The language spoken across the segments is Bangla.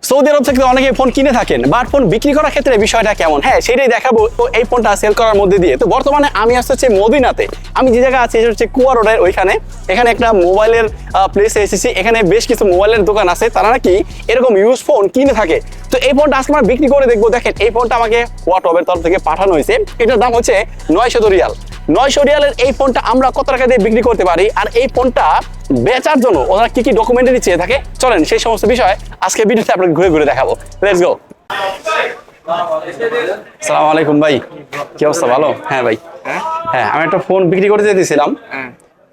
সৌদি আরব থেকে অনেকে ফোন কিনে থাকেন, বাট ফোন বিক্রি করার ক্ষেত্রে বিষয়টা কেমন, হ্যাঁ সেটাই দেখাবো তো এই ফোনটা সেল করার মধ্যে দিয়ে। তো বর্তমানে আমি আসতে হচ্ছে মদিনাতে, আমি যে জায়গায় আছি সেটা হচ্ছে কুয়া রোডের ওইখানে। এখানে একটা মোবাইলের প্লেসে এসেছি, এখানে বেশ কিছু মোবাইলের দোকান আছে, তারা নাকি এরকম ইউজ ফোন কিনে থাকে। তো এই ফোনটা আজকে আমরা বিক্রি করে দেখবো। দেখেন এই ফোনটা আমাকে ওয়াটওয়েবের তরফ থেকে পাঠানো হয়েছে, এটার দাম হচ্ছে 900 রিয়াল। 900 রিয়ালের এই ফোনটা আমরা কত টাকা দিয়ে বিক্রি করতে পারি, আর এই ফোনটা বেচার জন্য ওরা কি কি ডকুমেন্টারি চেয়ে থাকে, চলেন সেই সমস্ত বিষয় আজকে ভিডিওতে আপনাকে ঘুরে ঘুরে দেখাবো। Let's go. আসসালামু আলাইকুম ভাই, কি অবস্থা? ভালো? হ্যাঁ ভাই, হ্যাঁ আমি একটা ফোন বিক্রি করতে দিয়েছিলাম।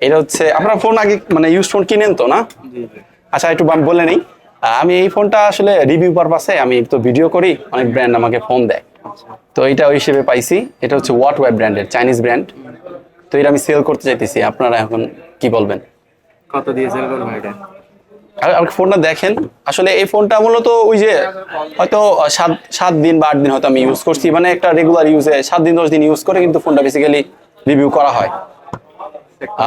এটা হচ্ছে আপনার ফোন, আগে মানে ইউজ ফোন কিনেন তো না? আচ্ছা একটু বলে নেই, আমি এই ফোনটা আসলে রিভিউ পারপাসে আমি তো ভিডিও করি, অনেক ব্র্যান্ড আমাকে ফোন দেয়, তো এটা ওই হিসেবে পাইছি। এটা হচ্ছে ওয়াটওয়েব ব্র্যান্ডের, চাইনিজ ব্র্যান্ড। তো এটা আমি সেল করতে চাইতেছি, আপনারা এখন কি বলবেন? কত দিয়ে সেল করবেন এটা? আর ফোনটা দেখেন, আসলে এই ফোনটা মূলত ওই যে হয়তো 7 দিন বা 8 দিন হয়তো আমি ইউজ করছি, মানে একটা রেগুলার ইউজে 7 দিন 10 দিন ইউজ করে কিন্তু ফোনটা বেসিক্যালি রিভিউ করা হয়।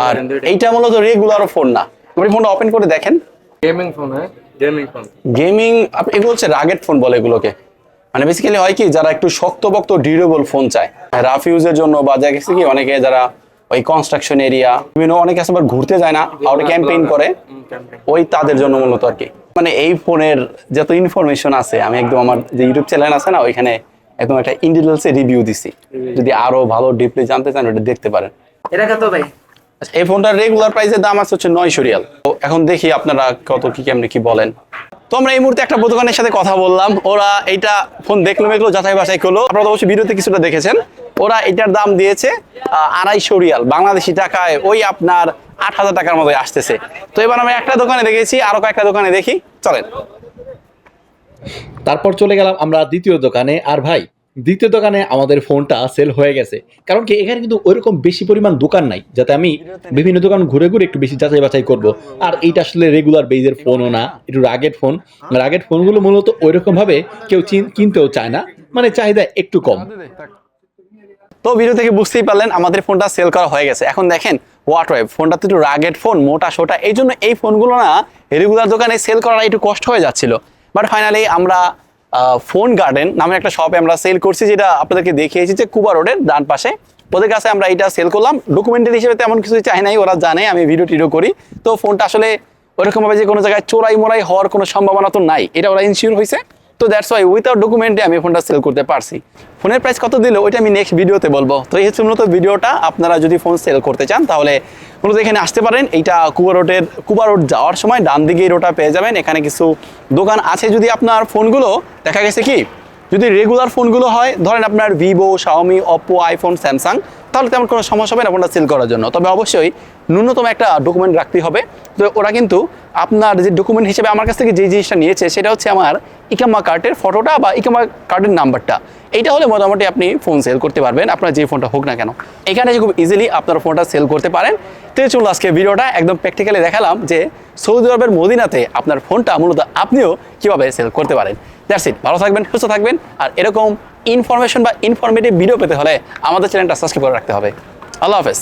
আর এইটা মূলত রেগুলার ফোন না, আপনি ফোনটা ওপেন করে দেখেন। গেমিং ফোন, হ্যাঁ গেমিং ফোন। গেমিং, এগুলো হচ্ছে রাগেড ফোন বলে এগুলোকে। মানে বেসিক্যালি হয় কি, যারা একটু শক্তপোক্ত ডিউরেবল ফোন চায় রাফ ইউজের জন্য, বা যা গেছে কি অনেকে যারা ওই কনস্ট্রাকশন এরিয়া, বিভিন্ন অনেকে আসলে ঘুরতে যায় না, আউটে ক্যাম্পেইন করে, ওই তাদের জন্য মূলত আর কি। মানে এই ফোনের যত ইনফরমেশন আছে আমি একদম আমার যে ইউটিউব চ্যানেল আছে না, ওইখানে একদম একটা ইন ডিটেইলসে রিভিউ দিছি। যদি আরো ভালো ডিপলি জানতে চান ওটা দেখতে পারেন। এটা কত ভাই? এই ফোনটার রেগুলার প্রাইসের দাম আছে হচ্ছে 900 রিয়াল। তো এখন দেখি আপনারা কত কি কেমনে কি বলেন। তো আমরা এই মুহূর্তে একটা দোকানের সাথে কথা বললাম, ওরা এইটা ফোন দেখলো যাচাই বাছাই করলো, আপনারা তো অবশ্যই ভিডিওতে কিছুটা দেখেছেন। ওরা এটার দাম দিয়েছে 250 রিয়াল, বাংলাদেশি টাকায় ওই আপনার 8000 টাকার মতো আসতেছে। তো এবার আমি একটা দোকানে দেখেছি, আরো কয়েকটা দোকানে দেখি, চলেন। তারপর চলে গেলাম আমরা দ্বিতীয় দোকানে। আর ভাই, দ্বিতীয় দোকানে আমাদের ফোনটা সেল হয়ে গেছে, কারণ কি এখানে কিন্তু ওইরকম বেশি পরিমাণ দোকান নাই, যাতে আমি বিভিন্ন দোকান ঘুরে ঘুরে একটু বেশি যাচাই বাছাই করব। আর এইটা আসলে রেগুলার বেজের ফোনও না, একটু রাগেড ফোন। রাগেড ফোনগুলো মূলত ওইরকম ভাবে কেউ কিনতেও চায় না, মানে চাহিদা একটু কম। তো ভিডিও থেকে বুঝতেই পারলেন আমাদের ফোনটা সেল করা হয়ে গেছে। এখন দেখেন ওয়াটওয়েব ফোনটা তো একটু রাগেড ফোন, মোটা সোটা, এই জন্য এই ফোনগুলো না রেগুলার দোকানে সেল করা একটু কষ্ট হয়ে যাচ্ছিল। বাট ফাইনালি আমরা ফোন গার্ডেন নামে একটা শপে আমরা সেল করছি, যেটা আপনাদেরকে দেখিয়েছি যে কুবা রোডের ডান পাশে। ওদের কাছে আমরা এটা সেল করলাম। ডকুমেন্টারি হিসেবে তেমন কিছু চাই নাই, ওরা জানে আমি ভিডিও টিডিও করি। তো ফোনটা আসলে ওরকমভাবে যে কোনো জায়গায় চোরাই মোরাই হওয়ার কোনো সম্ভাবনা তো নাই, এটা ওরা ইনশিওর হয়েছে। তো দ্যাটস ওয়াই উইথাউট ডকুমেন্টে আমি ফোনটা সেল করতে পারছি। ফোনের প্রাইস কত দিল ওইটা আমি নেক্সট ভিডিওতে বলবো। তো এই হচ্ছে মূলত ভিডিওটা। আপনারা যদি ফোন সেল করতে চান তাহলে মূলত এখানে আসতে পারেন। এইটা কুবা রোড যাওয়ার সময় ডান দিকে এই রোডটা পেয়ে যাবেন। এখানে কিছু দোকান আছে। যদি আপনার ফোনগুলো দেখা গেছে কি, যদি রেগুলার ফোনগুলো হয়, ধরেন আপনার Vivo, Xiaomi, Oppo, iPhone, Samsung, তাহলে তেমন কোনো সমস্যা হবে না ফোনটা সেল করার জন্য। তবে অবশ্যই ন্যূনতম একটা ডকুমেন্ট রাখতেই হবে। তো ওরা কিন্তু আপনার যে ডকুমেন্ট হিসেবে আমার কাছ থেকে যে জিনিসটা নিয়েছে সেটা হচ্ছে আমার ইকামা কার্ডের ফটোটা বা ইকামা কার্ডের নাম্বারটা। এইটা হলে মোটামুটি আপনি ফোন সেল করতে পারবেন, আপনার যে ফোনটা হোক না কেন। এখানে খুব ইজিলি আপনার ফোনটা সেল করতে পারেন। তো চলুন আজকে ভিডিওটা একদম প্র্যাকটিক্যালি দেখালাম যে সৌদি আরবের মদিনাতে আপনার ফোনটা মূলত আপনিও কীভাবে সেল করতে পারেন। That's it. ভালো থাকবেন, সুস্থ থাকবেন। আর এরকম ইনফরমেশন বা ইনফরমেটিভ ভিডিও পেতে হলে আমাদের চ্যানেলটা সাবস্ক্রাইব করে রাখতে হবে। আল্লাহ হাফেজ।